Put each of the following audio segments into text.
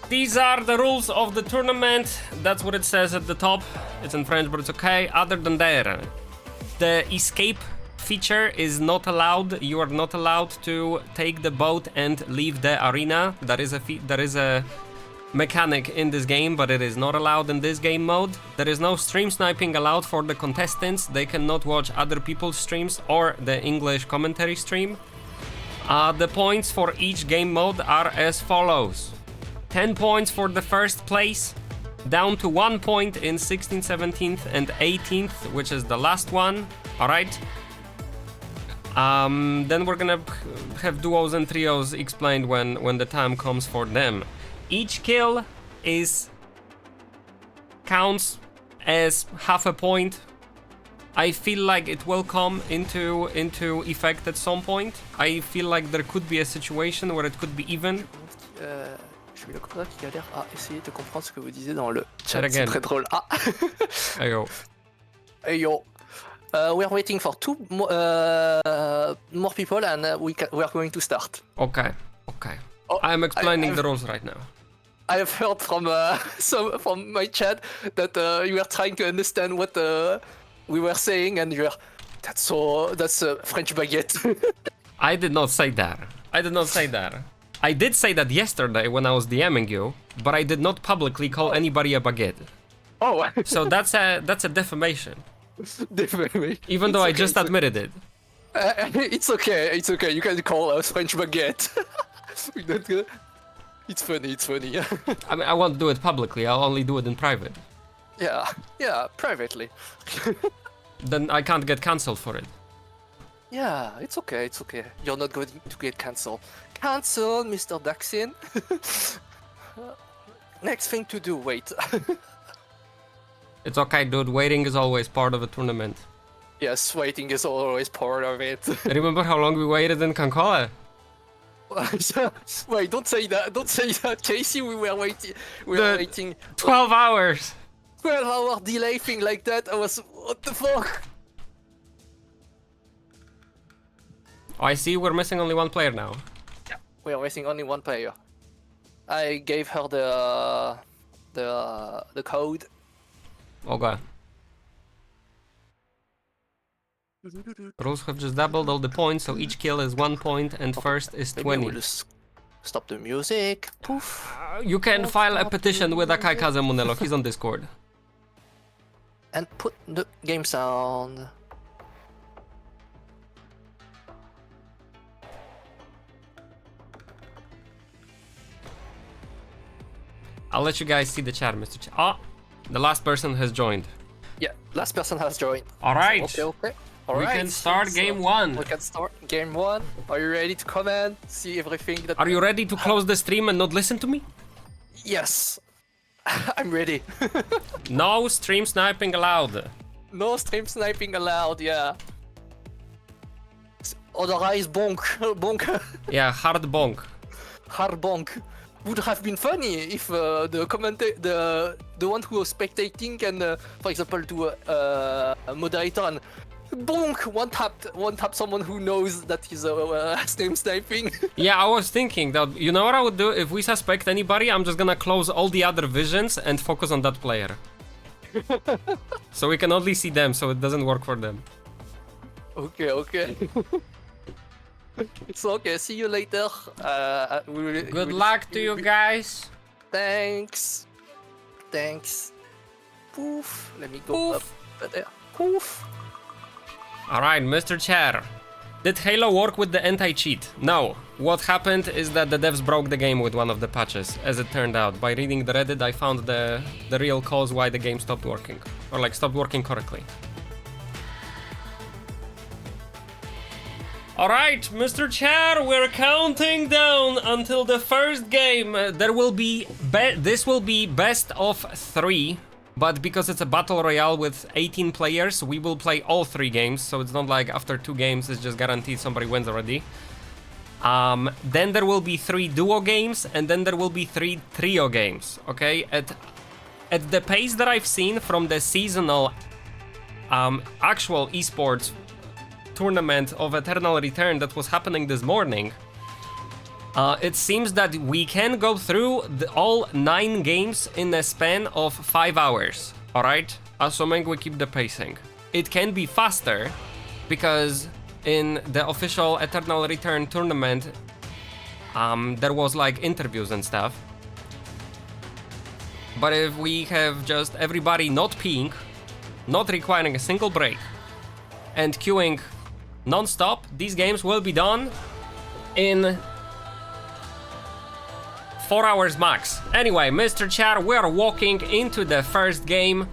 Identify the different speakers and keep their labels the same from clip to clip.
Speaker 1: These are the rules of the tournament. That's what it says at the top. It's in French, but it's okay. Other than that, the escape feature is not allowed. You are not allowed to take the boat and leave the arena. There is a mechanic in this game, but it is not allowed in this game mode. There is no stream sniping allowed for the contestants. They cannot watch other people's streams or the English commentary stream. The points for each game mode are as follows. 10 points for the first place, down to 1 point in 16th, 17th, and 18th, which is the last one. Alright. Then we're gonna have duos and trios explained when the time comes for them. Each kill counts as half a point. I feel like it will come into effect at some point. I feel like there could be a situation where it could be even.
Speaker 2: Je suis le copain qui galère à essayer de comprendre ce que vous disiez dans le chat. C'est très drôle. Ah.
Speaker 1: Hey yo.
Speaker 2: Hey yo. We are waiting for two more people, and we are going to start.
Speaker 1: Okay. Oh, I'm explaining the rules right now.
Speaker 2: I have heard from from my chat that you were trying to understand what we were saying, and you're that's French baguette.
Speaker 1: I did not say that. I did say that yesterday when I was DMing you, but I did not publicly call anybody a baguette.
Speaker 2: Oh.
Speaker 1: So that's a defamation.
Speaker 2: Defamation.
Speaker 1: Even though I just admitted it.
Speaker 2: It's okay. You can call us French baguette. It's funny.
Speaker 1: I mean, I won't do it publicly. I'll only do it in private.
Speaker 2: Yeah, privately.
Speaker 1: Then I can't get cancelled for it.
Speaker 2: Yeah, it's okay. You're not going to get cancelled. Cancel, Mr. Daxin. Next thing to do, wait.
Speaker 1: It's okay, dude. Waiting is always part of a tournament.
Speaker 2: Yes, waiting is always part of it.
Speaker 1: Remember how long we waited in Kankole?
Speaker 2: Wait, don't say that. Casey, we were waiting.
Speaker 1: 12 hours.
Speaker 2: 12-hour delay thing like that. I was, what the fuck?
Speaker 1: Oh, I see we're missing only one player now.
Speaker 2: Yeah, we are missing only one player. I gave her the code.
Speaker 1: Okay. Rules have just doubled all the points, so each kill is 1 point and first is 20.
Speaker 2: We'll just stop the music. Poof.
Speaker 1: You can file a petition with Akai Kaze Munelo. He's on Discord.
Speaker 2: And put the game sound.
Speaker 1: I'll let you guys see the chat, Mr. The last person has joined.
Speaker 2: Yeah, last person has joined.
Speaker 1: Alright.
Speaker 2: So, okay.
Speaker 1: We can start game one.
Speaker 2: We can start game one. Are you ready to comment? See everything that...
Speaker 1: Are you ready to close the stream and not listen to me?
Speaker 2: Yes. I'm ready.
Speaker 1: No stream sniping allowed.
Speaker 2: No stream sniping allowed, yeah. Otherwise, bonk. Bonk.
Speaker 1: Yeah, hard bonk.
Speaker 2: Hard bonk. Would have been funny if the one who was spectating can, for example, do a moderator and bonk one tap someone who knows that he's stream sniping.
Speaker 1: Yeah, I was thinking that, you know what I would do if we suspect anybody? I'm just gonna close all the other visions and focus on that player. So we can only see them, so it doesn't work for them.
Speaker 2: Okay. It's okay, see you later.
Speaker 1: Good luck to you guys.
Speaker 2: Thanks. Poof. Let me go up there. Poof.
Speaker 1: Alright, Mr. Chair. Did Halo work with the anti-cheat? No. What happened is that the devs broke the game with one of the patches, as it turned out. By reading the Reddit, I found the real cause why the game stopped working. Or like, stopped working correctly. Alright, Mr. Chair, we're counting down until the first game. There will be... this will be best of 3. But because it's a battle royale with 18 players, we will play all 3 games. So it's not like after 2 games, it's just guaranteed somebody wins already. Then there will be 3 duo games, and then there will be 3 trio games, okay? At the pace that I've seen from the seasonal actual esports tournament of Eternal Return that was happening this morning, It seems that we can go through all 9 games in a span of 5 hours, alright? Assuming we keep the pacing. It can be faster, because in the official Eternal Return tournament, there was like interviews and stuff. But if we have just everybody not peeing, not requiring a single break, and queuing non-stop, these games will be done in 4 hours max. Anyway, Mr. Char, we are walking into the first game.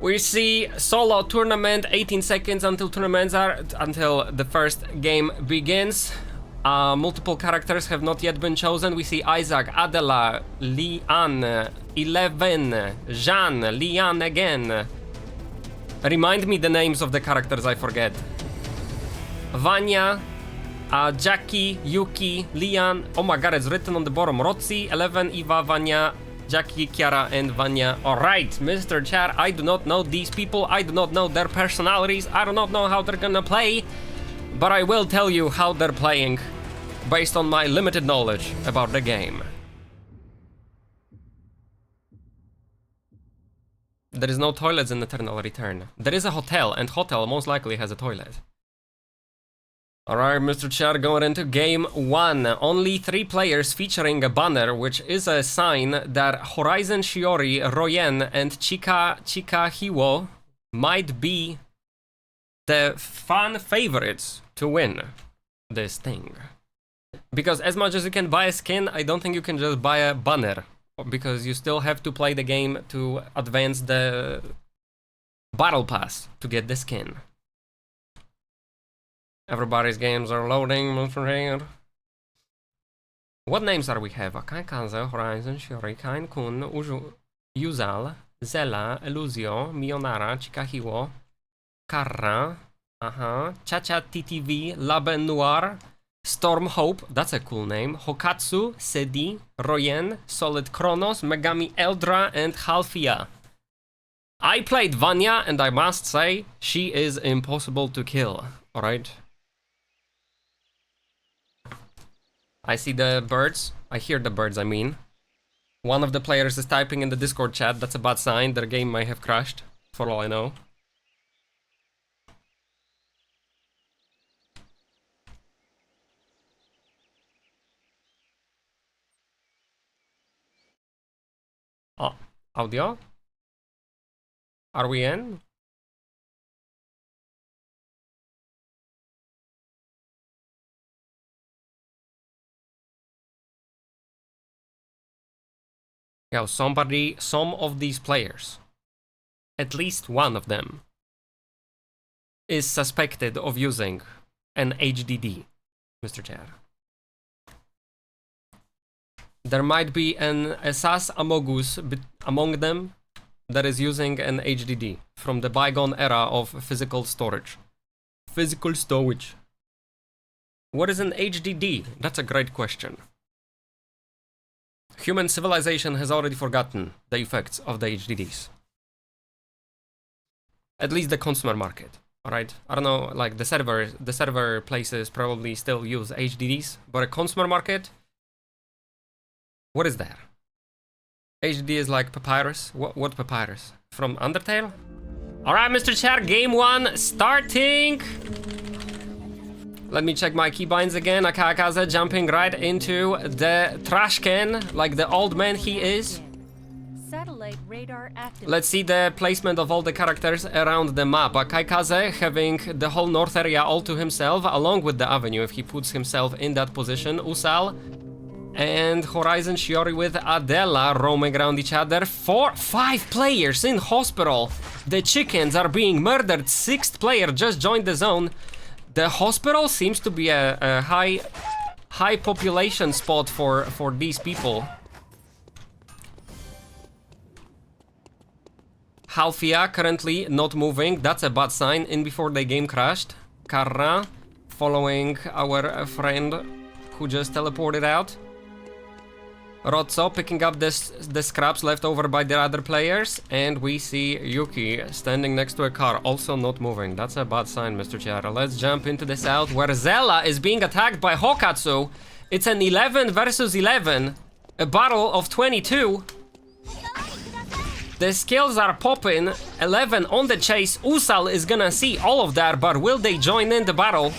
Speaker 1: We see solo tournament, 18 seconds until the first game begins. Multiple characters have not yet been chosen. We see Isaac, Adela, Lian, 11, Jean, Lian again. Remind me the names of the characters, I forget. Vanya, Jackie, Yuki, Lian. Oh my god, it's written on the bottom. Rotzi, 11, Eva, Vanya, Jackie, Kiara, and Vanya. Alright, Mr. Char, I do not know these people. I do not know their personalities. I do not know how they're gonna play. But I will tell you how they're playing based on my limited knowledge about the game. There is no toilets in Eternal Return. There is a hotel, and hotel most likely has a toilet. Alright, Mr. Char, going into game 1. Only 3 players featuring a banner, which is a sign that Horizon Shiori, Royen, and Chika Hiwo might be the fan favorites to win this thing. Because as much as you can buy a skin, I don't think you can just buy a banner. Because you still have to play the game to advance the battle pass to get the skin. Everybody's games are loading, Mr. Hair. What names are we have? Akai Kaze, Horizon, Shiori, Kain Kun, Yuzal, Zela, Elusio, Mionara, Chikahiwo, Karra, Chacha TTV, Labe Noir, Storm Hope, that's a cool name, Hokatsu, Sedi, Royen, Solid Kronos, Megami Eldra, and Halfia. I played Vanya, and I must say, she is impossible to kill, alright? I see the birds. I hear the birds, I mean. One of the players is typing in the Discord chat. That's a bad sign. Their game may have crashed, for all I know. Oh, audio? Are we in? Yeah, some of these players, at least one of them, is suspected of using an HDD, Mr. Chad. There might be an SAS Amogus among them that is using an HDD from the bygone era of physical storage. Physical storage. What is an HDD? That's a great question. Human civilization has already forgotten the effects of the HDDs. At least the consumer market, alright? I don't know, like the server places probably still use HDDs, but a consumer market? What is that? HDD is like papyrus? What papyrus? From Undertale? Alright, Mr. Chat, game 1 starting! Let me check my keybinds again. Akai Kaze jumping right into the trash can, like the old man he is.
Speaker 3: Satellite radar active.
Speaker 1: Let's see the placement of all the characters around the map. Akai Kaze having the whole north area all to himself, along with the avenue if he puts himself in that position. Usal and Horizon Shiori with Adela roaming around each other. 5 players in hospital. The chickens are being murdered. 6th player just joined the zone. The hospital seems to be a high population spot for these people. Halfia currently not moving. That's a bad sign. In before the game crashed. Karra following our friend who just teleported out. Rotso picking up the scraps left over by the other players, and we see Yuki standing next to a car, also not moving. That's a bad sign, Mr. Chiara. Let's jump into the south, where Zella is being attacked by Hokatsu. It's an 11 versus 11. A battle of 22. The skills are popping. 11 on the chase. Usal is gonna see all of that, but will they join in the battle?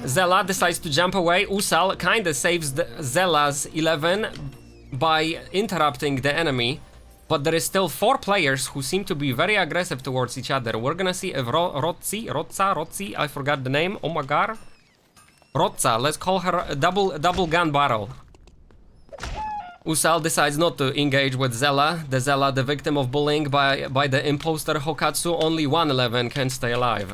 Speaker 1: Zella decides to jump away. Usal kinda saves Zella's 11 by interrupting the enemy. But there is still 4 players who seem to be very aggressive towards each other. We're gonna see if Rotzi, I forgot the name. Oh my god. Rotza, let's call her a double gun battle. Usal decides not to engage with Zella. The Zella, the victim of bullying by the imposter Hokatsu. Only 111 can stay alive.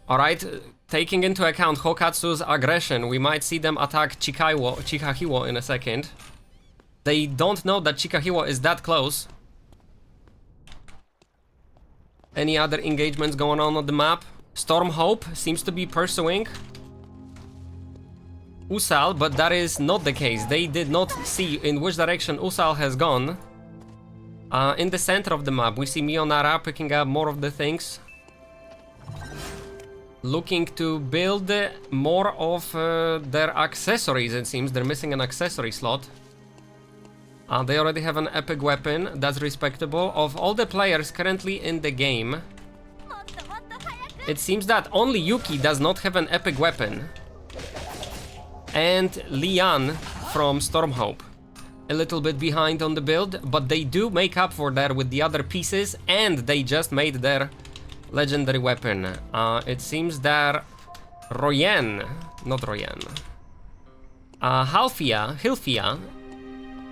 Speaker 1: Alright, taking into account Hokatsu's aggression, we might see them attack Chikahiwo in a second. They don't know that Chikahiwo is that close. Any other engagements going on the map? Stormhope seems to be pursuing Usal, but that is not the case. They did not see in which direction Usal has gone. In the center of the map, we see Mionara picking up more of the things. Looking to build more of their accessories, it seems. They're missing an accessory slot. They already have an epic weapon, that's respectable. Of all the players currently in the game, it seems that only Yuki does not have an epic weapon. And Lian from Stormhope. A little bit behind on the build, but they do make up for that with the other pieces, and they just made their legendary weapon. It seems that Hilfia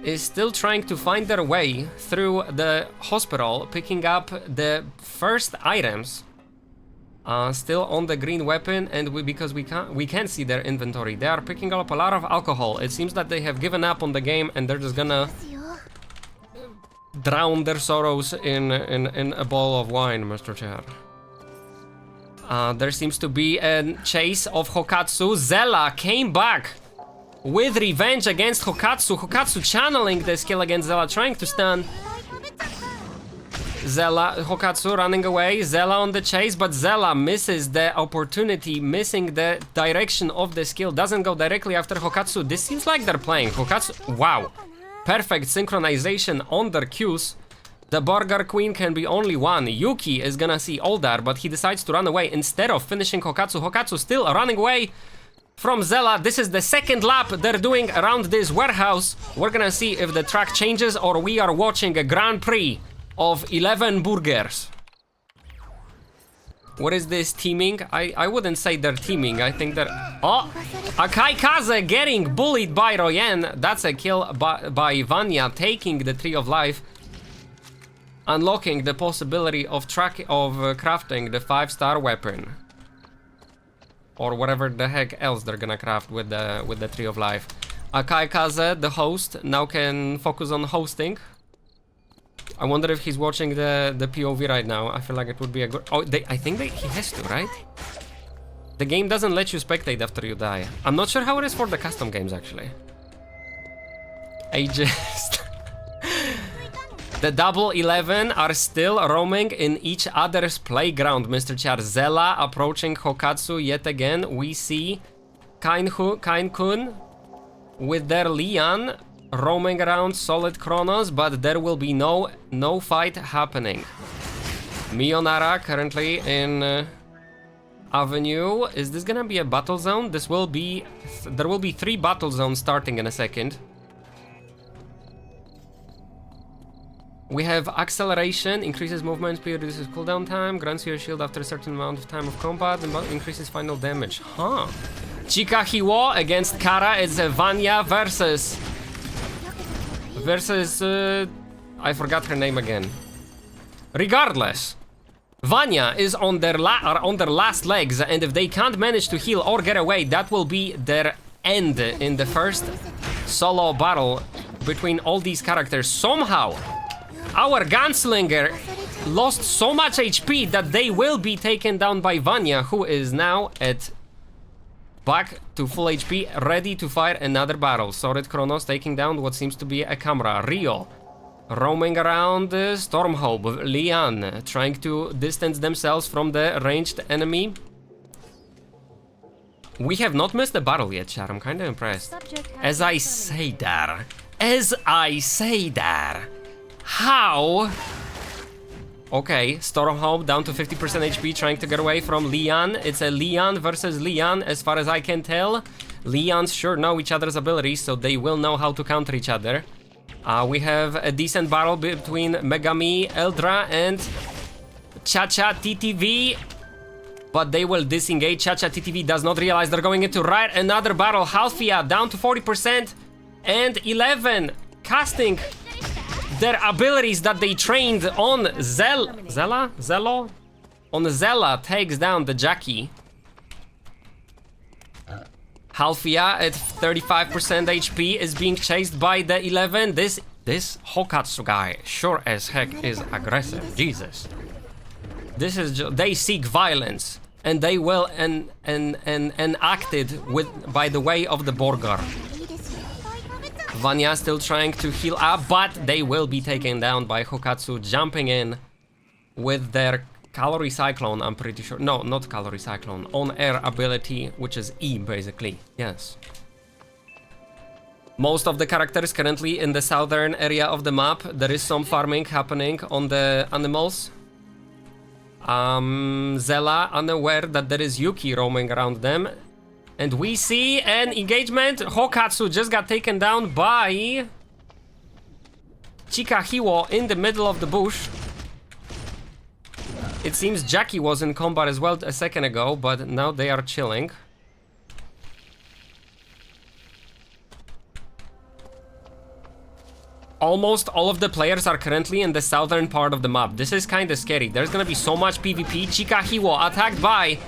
Speaker 1: is still trying to find their way through the hospital, picking up the first items. Still on the green weapon, and because we can't see their inventory. They are picking up a lot of alcohol. It seems that they have given up on the game and they're just gonna drown their sorrows in a bowl of wine, Mr. Chair. There seems to be a chase of Hokatsu. Zella came back with revenge against Hokatsu. Hokatsu channeling the skill against Zella, trying to stun. Hokatsu running away, Zella on the chase, but Zella misses the opportunity, missing the direction of the skill, doesn't go directly after Hokatsu. This seems like they're playing Hokatsu. Wow. Perfect synchronization on their cues. The Burger Queen can be only one. Yuki is gonna see all that, but he decides to run away instead of finishing Hokatsu. Hokatsu still running away from Zella. This is the second lap they're doing around this warehouse. We're gonna see if the track changes or we are watching a Grand Prix of 11 burgers. What is this teaming? I wouldn't say they're teaming. I think they're... Oh! Akai Kaze getting bullied by Royen. That's a kill by Vanya, taking the Tree of Life. Unlocking the possibility of crafting the 5-star weapon. Or whatever the heck else they're gonna craft with the Tree of Life. Akai Kaze, the host, now can focus on hosting. I wonder if he's watching the POV right now. I feel like it would be a good... Oh, I think he has to, right? The game doesn't let you spectate after you die. I'm not sure how it is for the custom games, actually. Ageist. The double 11 are still roaming in each other's playground, Mr. Char. Zella approaching Hokatsu yet again. We see Kain-kun with their Lian roaming around solid Chronos, but there will be no fight happening. Mionara currently in Avenue. Is this gonna be a battle zone? There will be 3 battle zones starting in a second. We have acceleration, increases movement speed, reduces cooldown time, grants you a shield after a certain amount of time of combat, and increases final damage. Huh. Chikahiwo against Kara. It's Vanya versus I forgot her name again. Regardless, Vanya is on their last legs, and if they can't manage to heal or get away, that will be their end in the first solo battle between all these characters. Somehow, our gunslinger lost so much HP that they will be taken down by Vanya, who is now back to full HP, ready to fight another battle. Solid Chronos taking down what seems to be a camera. Rio roaming around Stormhope. Lian trying to distance themselves from the ranged enemy. We have not missed a battle yet, chat. I'm kind of impressed.
Speaker 3: Subject has
Speaker 1: As
Speaker 3: been
Speaker 1: I say that. As I say that. How? Okay, Stormhope down to 50% HP, trying to get away from Leon. It's a Leon versus Leon, as far as I can tell. Leons sure know each other's abilities, so they will know how to counter each other. We have a decent battle between Megami Eldra and Cha-Cha TTV, but they will disengage. Cha-Cha TTV does not realize they're going into right another battle. Halfia down to 40% and 11 casting their abilities that they trained on Zella? On Zella takes down the Jackie. Halfia at 35% HP is being chased by the 11. This Hokatsu guy sure as heck is aggressive. Jesus. This is they seek violence, and they will enact it by the way of the Borgar. Vanya still trying to heal up, but they will be taken down by Hokatsu jumping in with their Calorie Cyclone, I'm pretty sure. No, not Calorie Cyclone. On-air ability, which is E, basically. Yes. Most of the characters currently in the southern area of the map. There is some farming happening on the animals. Zella unaware that there is Yuki roaming around them. And we see an engagement. Hokatsu just got taken down by Chikahiwo in the middle of the bush. It seems Jackie was in combat as well a second ago, but now they are chilling. Almost all of the players are currently in the southern part of the map. This is kind of scary. There's gonna be so much PvP. Chikahiwo attacked by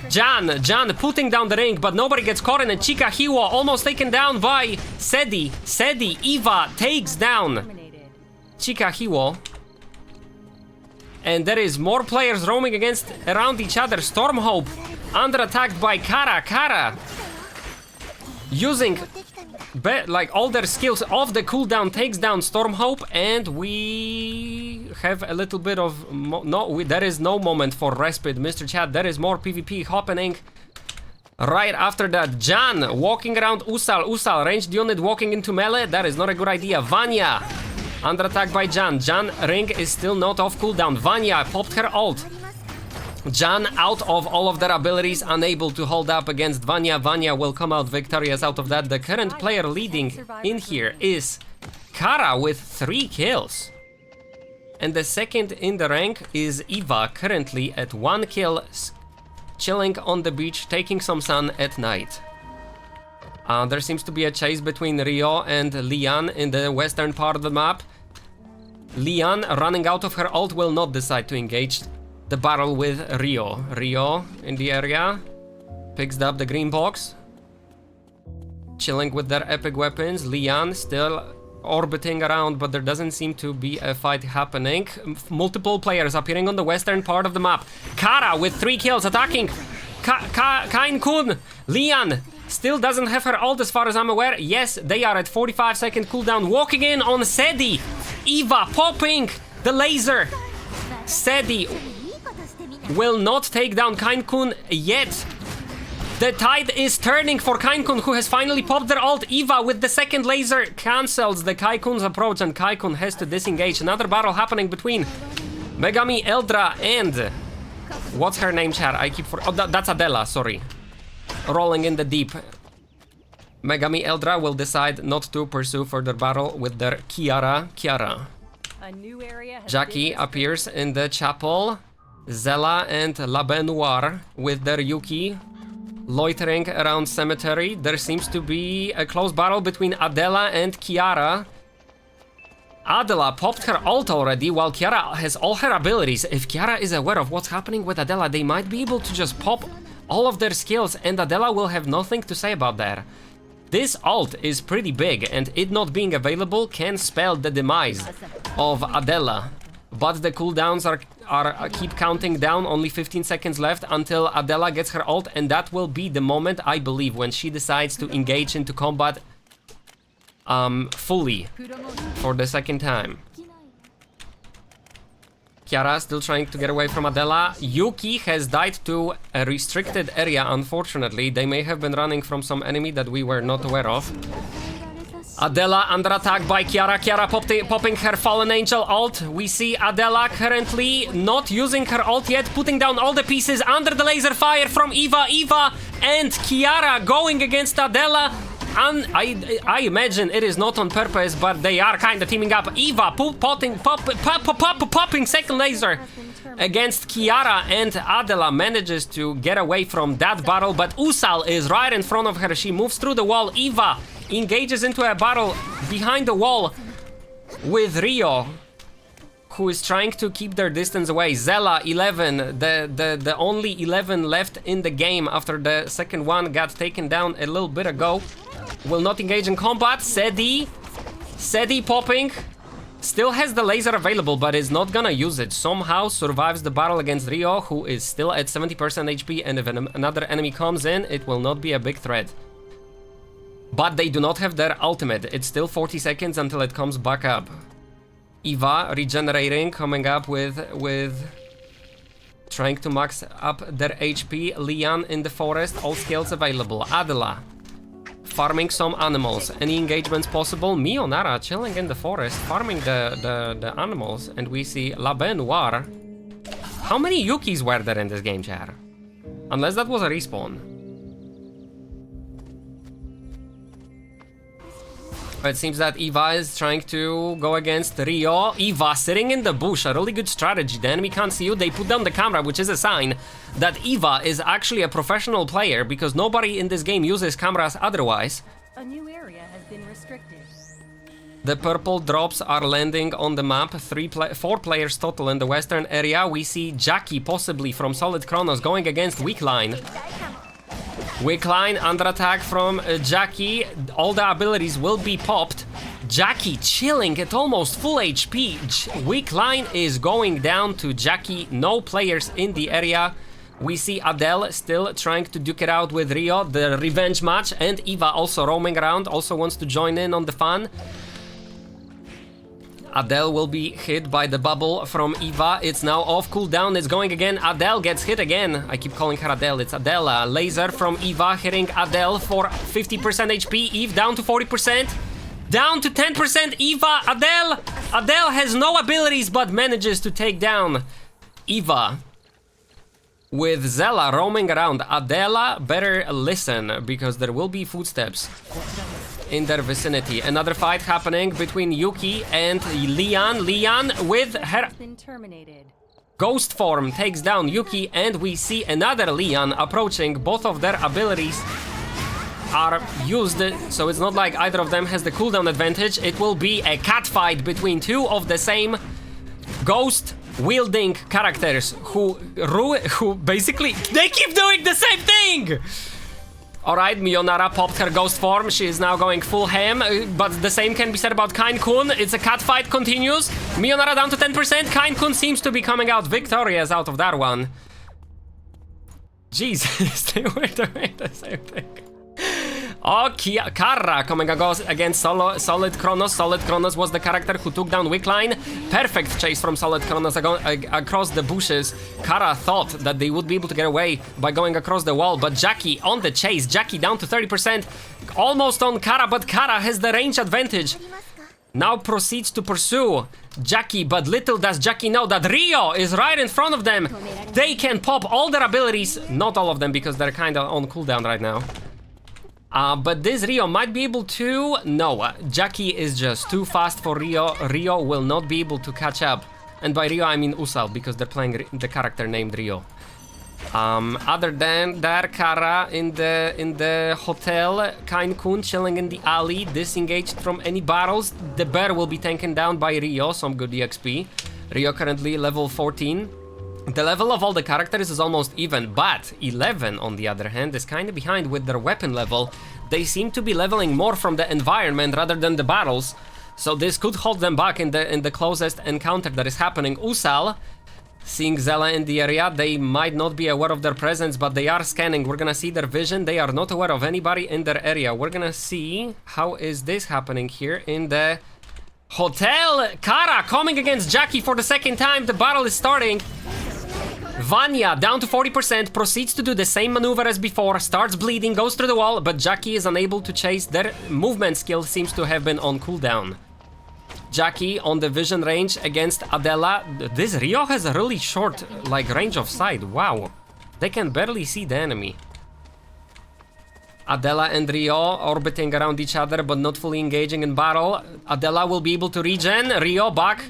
Speaker 1: Jan. Jan putting down the ring, but nobody gets caught in it. Chikahiwo almost taken down by Sedi. Sedi, Eva takes down
Speaker 3: Terminated.
Speaker 1: Chikahiwo. And there is more players roaming around each other. Stormhope under attack by Kara. Kara using like all their skills off the cooldown takes down Stormhope, and we have a little bit of there is no moment for respite, Mr. Chat. There is more PvP happening. Right after that, Jan walking around Usal ranged unit walking into melee. That is not a good idea. Vanya under attack by Jan. Jan ring is still not off cooldown. Vanya popped her ult. Jan out of all of their abilities, unable to hold up against Vanya. Vanya will come out victorious out of that. The current player leading in here is Kara with 3 kills. And the second in the rank is Eva, currently at 1 kill, chilling on the beach, taking some sun at night. There seems to be a chase between Rio and Leon in the western part of the map. Leon, running out of her ult, will not decide to engage the battle with Rio. Rio in the area picks up the green box, chilling with their epic weapons. Leon still orbiting around, but there doesn't seem to be a fight happening. Multiple players appearing on the western part of the map. Kara with 3 kills attacking Kain-kun. Leon still doesn't have her ult as far as I'm aware. Yes, they are at 45-second cooldown. Walking in on Sedi. Eva popping the laser. Sedi will not take down Kain-kun yet. The tide is turning for Kain-kun, who has finally popped their ult. Eva with the second laser cancels the Kai-kun's approach, and Kai-kun has to disengage. Another battle happening between Megami Eldra and what's her name, chat? I keep that's Adela, sorry. Rolling in the deep. Megami Eldra will decide not to pursue further battle with their Kiara.
Speaker 3: A new area has
Speaker 1: Jackie
Speaker 3: been
Speaker 1: appears in the chapel. Zella and La Benoir with their Yuki loitering around cemetery. There seems to be a close battle between Adela and Kiara. Adela popped her ult already, while Kiara has all her abilities. If Kiara is aware of what's happening with Adela, they might be able to just pop all of their skills, and Adela will have nothing to say about that. This ult is pretty big, and it not being available can spell the demise of Adela. But the cooldowns are keep counting down, only 15 seconds left until Adela gets her ult, and that will be the moment, I believe, when she decides to engage into combat fully for the second time. Kiara still trying to get away from Adela. Yuki has died to a restricted area, unfortunately. They may have been running from some enemy that we were not aware of. Adela under attack by Kiara. Kiara popping her Fallen Angel ult. We see Adela currently not using her ult yet, putting down all the pieces under the laser fire from Eva. Eva and Kiara going against Adela. And I imagine it is not on purpose, but they are kind of teaming up. Eva popping second laser against Kiara, and Adela manages to get away from that battle, but Usal is right in front of her. She moves through the wall. Eva engages into a battle behind the wall with Rio, who is trying to keep their distance away. Zella 11, the only 11 left in the game after the second one got taken down a little bit ago. Will not engage in combat. Sedi popping. Still has the laser available, but is not gonna use it. Somehow survives the battle against Rio, who is still at 70% HP, and if another enemy comes in, it will not be a big threat. But they do not have their ultimate. It's still 40 seconds until it comes back up. Eva regenerating, coming up with trying to max up their HP. Lian in the forest, all skills available. Adela farming some animals. Any engagements possible? Mionara chilling in the forest, farming the animals, and we see La Benoir. How many Yukis were there in this game, chat? Unless that was a respawn. It seems that Eva is trying to go against Rio. Eva sitting in the bush, a really good strategy. The enemy can't see you, they put down the camera, which is a sign that Eva is actually a professional player, because nobody in this game uses cameras otherwise.
Speaker 3: A new area has been restricted.
Speaker 1: The purple drops are landing on the map. 4 players total in the western area. We see Jackie possibly from Solid Chronos going against Weakline. Weakline under attack from Jackie. All the abilities will be popped. Jackie chilling at almost full HP. Weakline is going down to Jackie. No players in the area. We see Adele still trying to duke it out with Rio, the revenge match, and Eva also roaming around, also wants to join in on the fun. Adele will be hit by the bubble from Eva. It's now off cooldown. It's going again. Adele gets hit again. I keep calling her Adele. It's Adela. Laser from Eva hitting Adele for 50% HP. Eve down to 40%. Down to 10%. Eva. Adele. Adele has no abilities but manages to take down Eva. With Zella roaming around. Adela, better listen because there will be footsteps in their vicinity. Another fight happening between Yuki and Lian. Lian with her ghost form takes down Yuki, and we see another Lian approaching. Both of their abilities are used, so it's not like either of them has the cooldown advantage. It will be a cat fight between 2 of the same ghost wielding characters who basically they keep doing the same thing. Alright, Mionara popped her ghost form. She is now going full ham, but the same can be said about Kain-kun. It's a cat fight continues. Mionara down to 10%. Kain-kun seems to be coming out victorious out of that one. Jesus, they were doing the same thing. Oh, Kara coming against Solid Chronos. Solid Chronos was the character who took down Weakline. Perfect chase from Solid Chronos across the bushes. Kara thought that they would be able to get away by going across the wall, but Jackie on the chase. Jackie down to 30%. Almost on Kara, but Kara has the range advantage. Now proceeds to pursue Jackie, but little does Jackie know that Rio is right in front of them. They can pop all their abilities. Not all of them, because they're kind of on cooldown right now. But this Rio might be able to... No, Jackie is just too fast for Rio. Rio will not be able to catch up. And by Rio, I mean Usal, because they're playing the character named Rio. Other than that, Kara in the hotel, Kain-kun chilling in the alley, disengaged from any battles. The bear will be taken down by Rio, some good EXP. Rio currently level 14. The level of all the characters is almost even, but 11 on the other hand is kind of behind with their weapon level. They seem to be leveling more from the environment rather than the battles, so this could hold them back in the closest encounter that is happening. Usal, seeing Zella in the area, they might not be aware of their presence, but they are scanning. We're gonna see their vision. They are not aware of anybody in their area. We're gonna see how is this happening here in the Hotel Kara coming against Jackie for the second time. The battle is starting. Vanya down to 40%, proceeds to do the same maneuver as before, starts bleeding, goes through the wall, but Jackie is unable to chase. Their movement skill seems to have been on cooldown. Jackie on the vision range against Adela. This Rio has a really short, like, range of sight. Wow. They can barely see the enemy. Adela and Rio orbiting around each other, but not fully engaging in battle. Adela will be able to regen. Rio back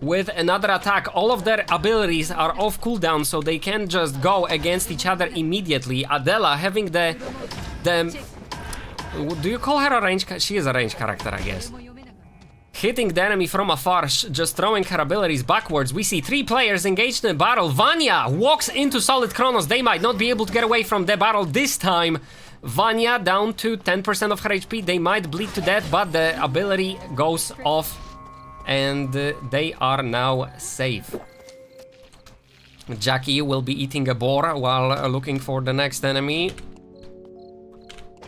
Speaker 1: with another attack. All of their abilities are off cooldown, so they can just go against each other immediately. Adela having the do you call her a range? She is a range character, I guess. Hitting the enemy from afar, just throwing her abilities backwards. We see 3 players engaged in a battle. Vanya walks into solid Chronos. They might not be able to get away from the battle this time. Vanya down to 10% of her HP. They might bleed to death, but the ability goes off and they are now safe. Jackie will be eating a boar while looking for the next enemy.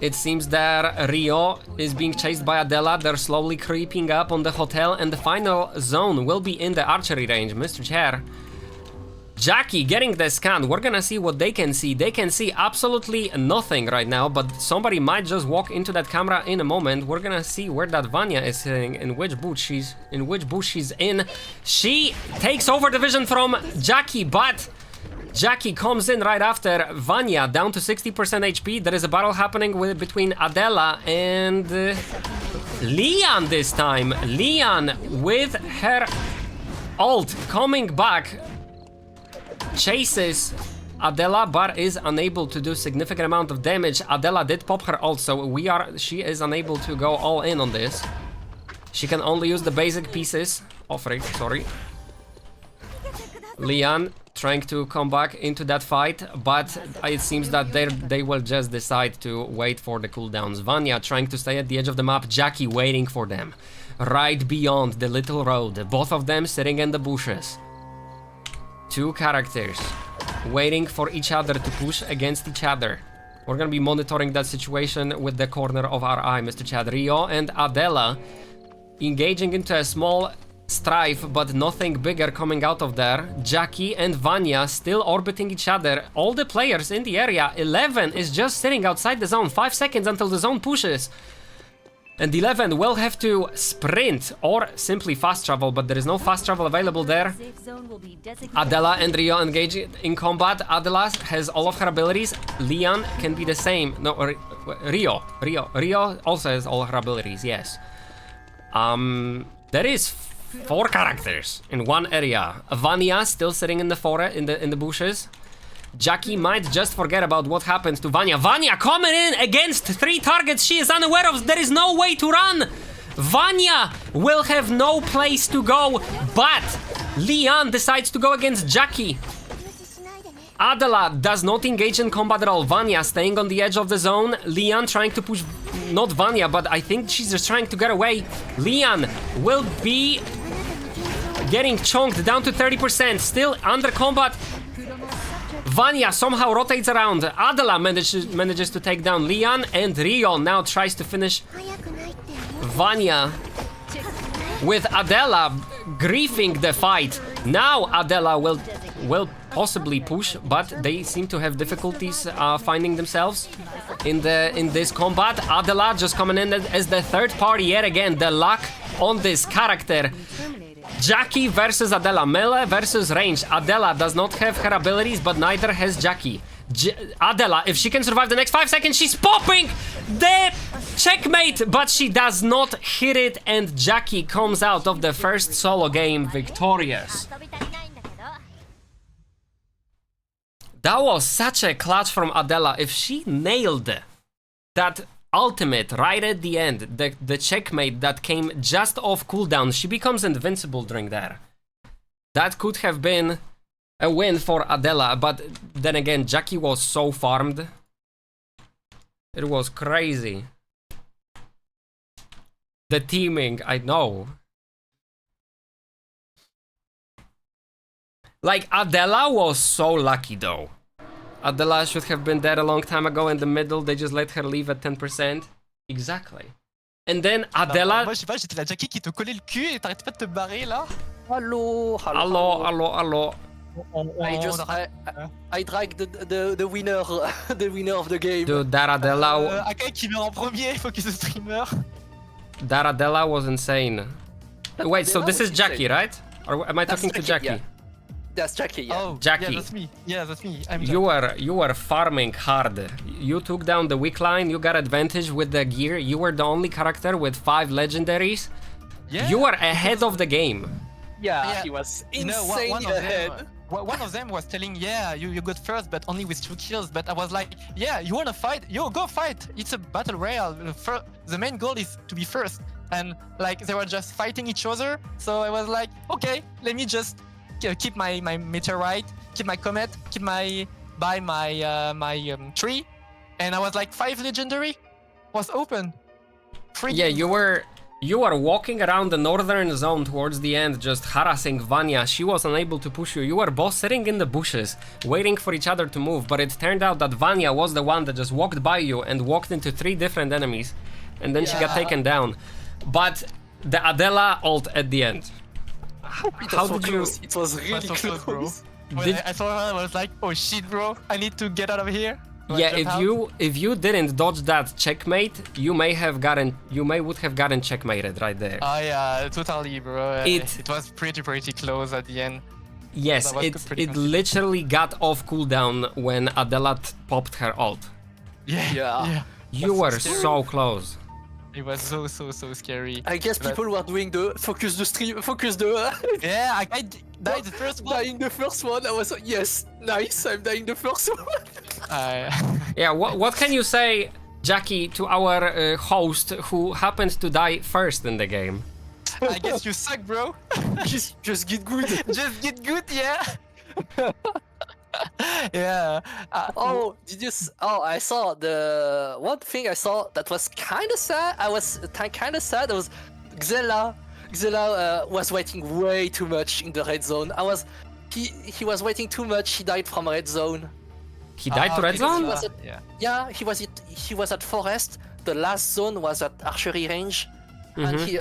Speaker 1: It seems that Rio is being chased by Adela. They're slowly creeping up on the hotel, and the final zone will be in the archery range. Mr. Chair. Jackie getting the scan. We're gonna see what they can see. They can see absolutely nothing right now, but somebody might just walk into that camera in a moment. We're gonna see where that Vanya is sitting, in which bush she's in. She takes over the vision from Jackie, but Jackie comes in right after. Vanya down to 60% HP. There is a battle happening between Adela and Leon this time. Leon with her ult coming back. Chases Adela, but is unable to do significant amount of damage. Adela did pop her ult, so she is unable to go all in on this. She can only use the basic pieces. Sorry. Leon trying to come back into that fight, but it seems that they will just decide to wait for the cooldowns. Vanya trying to stay at the edge of the map. Jackie waiting for them right beyond the little road. Both of them sitting in the bushes. 2 characters waiting for each other to push against each other. We're gonna be monitoring that situation with the corner of our eye, Mr. Chad. Rio and Adela engaging into a small strife, but nothing bigger coming out of there. Jackie and Vanya still orbiting each other. All the players in the area. 11 is just sitting outside the zone. 5 seconds until the zone pushes. And 11 will have to sprint or simply fast travel, but there is no fast travel available there. Adela and Rio engage in combat. Adela has all of her abilities. Leon can be the same. No, Rio also has all her abilities, yes. There is 4 characters in one area. Vanya still sitting in the forest, in the bushes. Jackie might just forget about what happened to Vanya. Vanya coming in against 3 targets she is unaware of. There is no way to run. Vanya will have no place to go, but Leon decides to go against Jackie. Adela does not engage in combat at all. Vanya staying on the edge of the zone. Leon trying to push, not Vanya, but I think she's just trying to get away. Leon will be getting chonked down to 30%, still under combat. Vanya somehow rotates around. Adela manages to take down Leon, and Rio now tries to finish Vanya with Adela griefing the fight. Now Adela will possibly push, but they seem to have difficulties finding themselves in this combat. Adela just coming in as the third party yet again. The luck on this character. Jackie versus Adela, melee versus range. Adela does not have her abilities, but neither has Jackie. Adela, if she can survive the next 5 seconds, she's popping the checkmate, but she does not hit it, and Jackie comes out of the first solo game victorious. That was such a clutch from Adela. If she nailed that ultimate right at the end, the checkmate that came just off cooldown, she becomes invincible during that. That could have been a win for Adela, but then again, Jackie was so farmed. It was crazy. The teaming, I know. Like, Adela was so lucky though. Adela should have been dead a long time ago in the middle. They just let her leave at 10%. Exactly. And then Adela.
Speaker 4: Moi, je sais pas, j'étais la Jackie qui te collait le cul et t'arrêtais pas de te barrer là.
Speaker 2: Hello.
Speaker 1: Hello.
Speaker 2: I dragged the winner, the winner of the game.
Speaker 1: Dude, that Adela.
Speaker 4: Akai qui meurt en premier, focus the streamer.
Speaker 1: That Adela was insane. Wait, so
Speaker 2: Adela
Speaker 1: this
Speaker 2: was
Speaker 1: is Jackie,
Speaker 2: insane.
Speaker 1: right? Or am I
Speaker 2: That's
Speaker 1: talking to
Speaker 2: Jackie,
Speaker 1: Jackie?
Speaker 2: yeah. That's Jackie, yeah.
Speaker 4: Oh,
Speaker 1: Jackie.
Speaker 4: Yeah, that's me. Yeah, that's me. I'm
Speaker 1: You were farming hard. You took down the weak line, you got advantage with the gear, you were the only character with 5 legendaries.
Speaker 4: Yeah.
Speaker 1: You were ahead of the game.
Speaker 2: Yeah, he was
Speaker 4: You know,
Speaker 2: insanely ahead.
Speaker 4: one of them was telling, yeah, you got first, but only with 2 kills. But I was like, yeah, you wanna fight? Yo, go fight. It's a battle royale. The main goal is to be first. And like they were just fighting each other. So I was like, okay, let me just keep my meteorite, keep my comet, keep my tree. And I was like 5 legendary was open.
Speaker 1: Yeah, you were walking around the northern zone towards the end, just harassing Vanya. She was unable to push you. You were both sitting in the bushes, waiting for each other to move, but it turned out that Vanya was the one that just walked by you and walked into 3 different enemies, and then she got taken down. But the Adela ult at the end. How did you...
Speaker 2: It was really
Speaker 4: so
Speaker 2: close,
Speaker 4: bro. When
Speaker 1: Did-
Speaker 4: I saw her, I was like, oh shit, bro, I need to get out of here. So I
Speaker 1: Yeah,
Speaker 4: jumped out.
Speaker 1: if you didn't dodge that checkmate, you would have gotten checkmated right there.
Speaker 4: Oh yeah, totally, bro.
Speaker 1: It-
Speaker 4: It was pretty close at the end.
Speaker 1: Yes,
Speaker 4: that was
Speaker 1: it
Speaker 4: pretty
Speaker 1: literally got off cooldown when Adela popped her ult.
Speaker 2: Yeah.
Speaker 1: You were so close.
Speaker 4: It was so scary.
Speaker 2: I guess
Speaker 4: But-
Speaker 2: people were doing the focus the stream, focus the
Speaker 4: Yeah, I died the first one.
Speaker 2: dying the first one. I was like, yes, nice, I'm dying the first one.
Speaker 1: Yeah, what can you say, Jackie, to our host who happened to die first in the game?
Speaker 4: I guess you suck, bro.
Speaker 2: just get good.
Speaker 4: Just get good, yeah. Yeah.
Speaker 2: Oh, I saw the one thing I saw that was kind of sad. I was kind of sad. It was Xela. Xela was waiting way too much in the red zone. He was waiting too much. He died from red zone.
Speaker 1: He died to red
Speaker 2: because he
Speaker 1: zone?
Speaker 2: was at,
Speaker 4: Yeah.
Speaker 2: Yeah, he was at forest. The last zone was at archery range, and he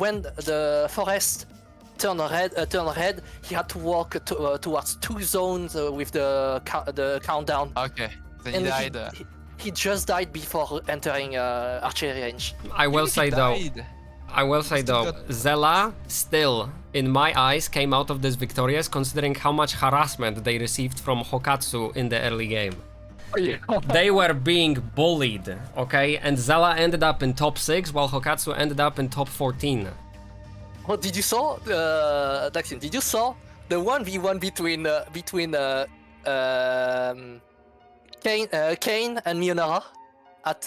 Speaker 2: when the forest turned red, he had to walk towards 2 zones with the countdown.
Speaker 4: Okay. Then he
Speaker 2: And
Speaker 4: died.
Speaker 2: he just died before entering archery range.
Speaker 1: I will say though, Xela still, in my eyes, came out of this victorious considering how much harassment they received from Hokatsu in the early game. They were being bullied, okay? And Xela ended up in top 6 while Hokatsu ended up in top 14.
Speaker 2: Oh, did you saw Daxin? Did you saw the 1v1 between Kane and Mionara at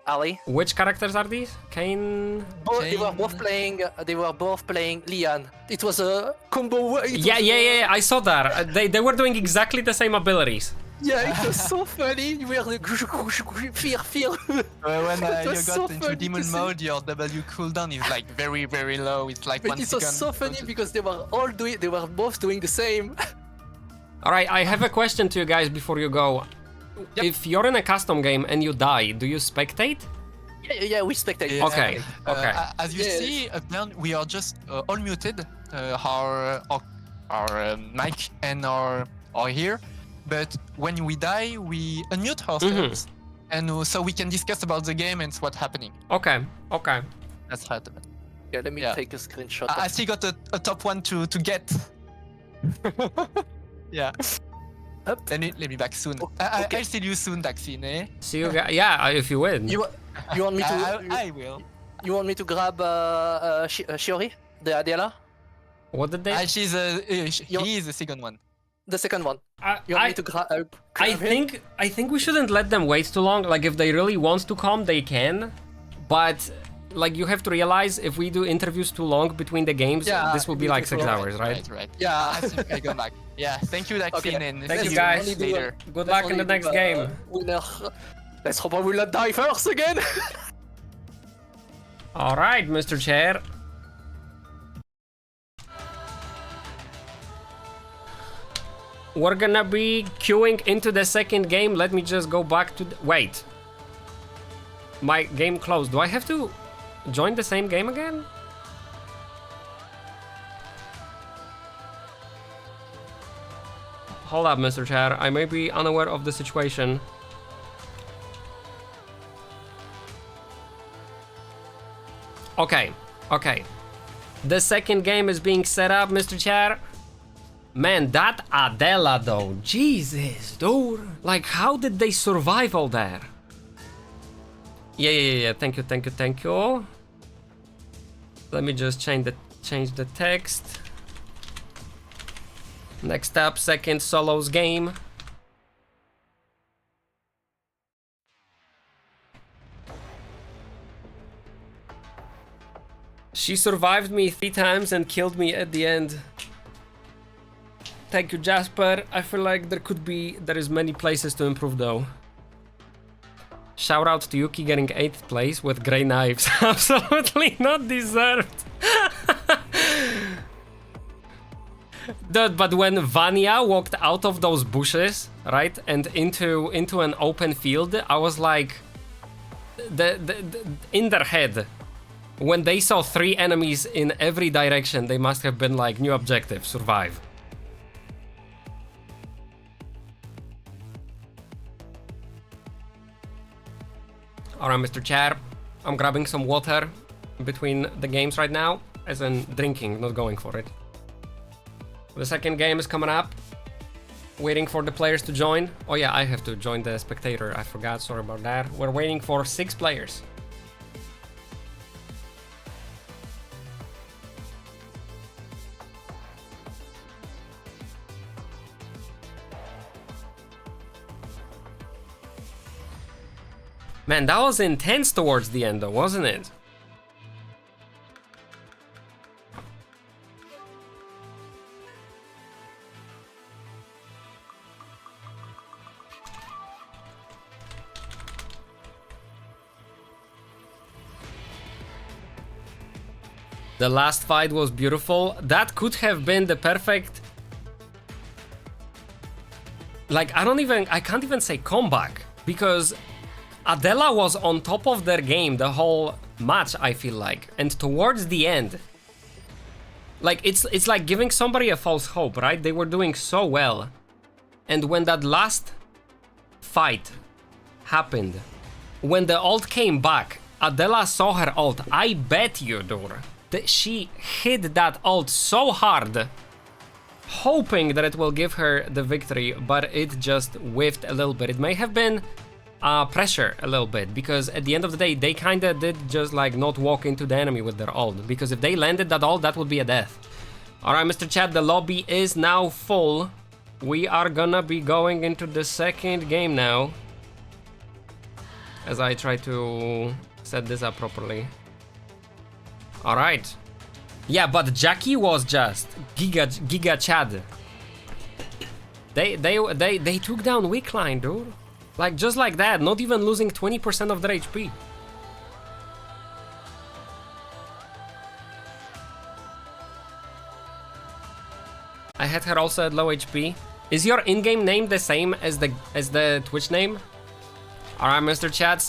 Speaker 2: alley?
Speaker 1: Which characters are these? Kane?
Speaker 2: They were both playing. They were both playing Lian. It was a combo.
Speaker 1: Yeah, I saw that. They were doing exactly the same abilities.
Speaker 2: Yeah, it was so funny. You were the fear.
Speaker 4: When
Speaker 2: It
Speaker 4: you
Speaker 2: was
Speaker 4: got
Speaker 2: so
Speaker 4: into
Speaker 2: funny
Speaker 4: demon
Speaker 2: to see.
Speaker 4: mode, your W cooldown is like very low. It's like
Speaker 2: But
Speaker 4: 1
Speaker 2: it
Speaker 4: second.
Speaker 2: was so funny because they were both doing the same.
Speaker 1: Alright, I have a question to you guys before you go.
Speaker 4: Yep.
Speaker 1: If you're in a custom game and you die, do you spectate?
Speaker 2: Yeah, we spectate.
Speaker 4: Yeah.
Speaker 1: Okay, okay.
Speaker 4: As you
Speaker 2: Yeah.
Speaker 4: see up down, we are just all muted. Our mic and our here. But when we die, we unmute ourselves, and so we can discuss about the game and what's happening.
Speaker 1: Okay.
Speaker 4: That's right.
Speaker 2: Yeah, let me
Speaker 4: Yeah.
Speaker 2: take a screenshot.
Speaker 4: I still got a top one to get. Yeah.
Speaker 2: Up.
Speaker 4: Let me back soon.
Speaker 2: Okay.
Speaker 4: I'll see you soon, Daxine. Eh?
Speaker 1: See you guys. Yeah, if you win.
Speaker 2: You want me to?
Speaker 4: I will.
Speaker 2: You want me to grab Shiori, the Adela,
Speaker 1: What did they?
Speaker 4: She's he is the second one.
Speaker 2: the second one? You want me to grab? him?
Speaker 1: I think we shouldn't let them wait too long. Like if they really want to come, they can. But like you have to realize if we do interviews too long between the games,
Speaker 2: Yeah,
Speaker 1: this will be
Speaker 2: it
Speaker 1: like
Speaker 2: will
Speaker 1: 6
Speaker 2: be long.
Speaker 1: hours, right?
Speaker 4: Right.
Speaker 2: Yeah.
Speaker 4: I think I go back. Yeah. Thank you, Daxine,
Speaker 2: Okay.
Speaker 4: and
Speaker 1: Thank
Speaker 4: see
Speaker 1: you,
Speaker 4: you
Speaker 1: guys.
Speaker 2: Only do
Speaker 4: later.
Speaker 1: Good
Speaker 2: let's
Speaker 1: luck in the
Speaker 2: only do,
Speaker 1: next game.
Speaker 2: Winner. Let's hope I will not die first again.
Speaker 1: All right, Mr. Chair. We're gonna be queuing into the second game. Let me just go back to wait. My game closed. Do I have to? join the same game again? Hold up, Mr. Chad. I may be unaware of the situation. Okay, okay. The second game is being set up, Mr. Chad. Man, that Adela though, Jesus, dude. Like, how did they survive all that? Yeah. Thank you. Let me just change the text. Next up, second solos game. She survived me 3 times and killed me at the end. Thank you, Jasper. I feel like there is many places to improve though. Shout out to Yuki getting 8th place with grey knives. Absolutely not deserved. Dude, but when Vanya walked out of those bushes, right, and into an open field, I was like, in their head, when they saw 3 enemies in every direction, they must have been like, new objective, survive. Alright, Mr. Chad, I'm grabbing some water between the games right now, as in drinking, not going for it. The second game is coming up. Waiting for the players to join. Oh yeah, I have to join the spectator. I forgot, sorry about that. We're waiting for 6 players. Man, that was intense towards the end though, wasn't it? The last fight was beautiful. That could have been the perfect... Like, I can't even say comeback, because Adela was on top of their game the whole match, I feel like. And towards the end, like, it's like giving somebody a false hope, right? They were doing so well. And when that last fight happened, when the ult came back, Adela saw her ult. I bet you, dude, that she hit that ult so hard, hoping that it will give her the victory, but it just whiffed a little bit. It may have been pressure a little bit, because at the end of the day, they kinda did just like not walk into the enemy with their ult, because if they landed that ult, that would be a death. Alright, Mr. Chad, the lobby is now full. We are gonna be going into the second game now, as I try to set this up properly. Alright. Yeah, but Jackie was just Giga Chad. They took down weak line, dude. Like, just like that, not even losing 20% of their HP. I had her also at low HP. Is your in-game name the same as the Twitch name? Alright, Mr. Chad,